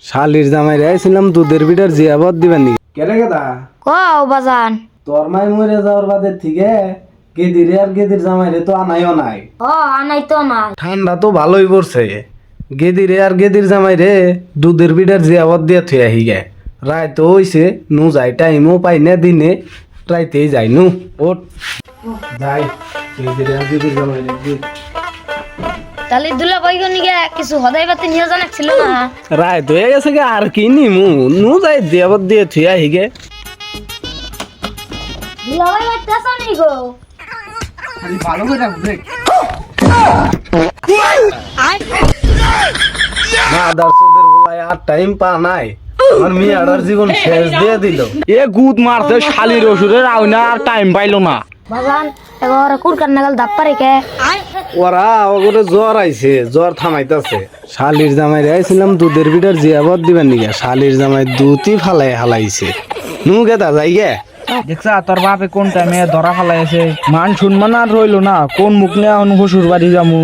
শালির জামাই আইছিলাম দুধের বিটার জিয়াবত দিবেন নি কেরে গেদা কও বাজান তোর মাই মরে যাওয়ার বাদে থেকে গেদিরে আর গেদির জামাই রে তো আনাইও নাই আনাই তো না ঠান্ডা তো ভালোই পড়ছে গেদিরে আর গেদির জামাই রে দুধের বিটার জিয়াবত দিয়ে থুই আহি গে রায় তো হইছে নু যাই টাইমও পাই না দিনে রাইতেই যাই নু ওট যাই গেদিরে আর গেদির জামাই রে তাহলে দুলা কইগো নিগে কিছু হদাই বাতি নিয়ে জানা ছিল না রায় তো হয়ে গেছে গে আর কি নিমু নু যাই জিয়াবত দিয়ে থুই আহি গে দুলা কই বাচ্চা নি গো ভালো করে রাখবে না দর্শকদের বলাই আর টাইম পা নাই আমার মেয়েটার জীবন শেষ দিয়ে দিল এ গুদ মারতে শালির ওষুধের আউনা আর টাইম পাইলো না। বাজান এবার কুরকার নাগাল দাপ পারে কে ওরা ওগুলো জ্বর আইছে জ্বর থামাইতেছে শালির জামাই আইছিলাম দুধের বিটার জিয়াবত দিবেন নিগা শালির জামাই দুধই ফালাই হালাইছে নু গেদা যাই গে দেখছা তোর বাপে কোন টাইমে ধরা ফালাইছে মান শুনমান আর রইলো না কোন মুখ নিয়ে শ্বশুর বাড়ি যামু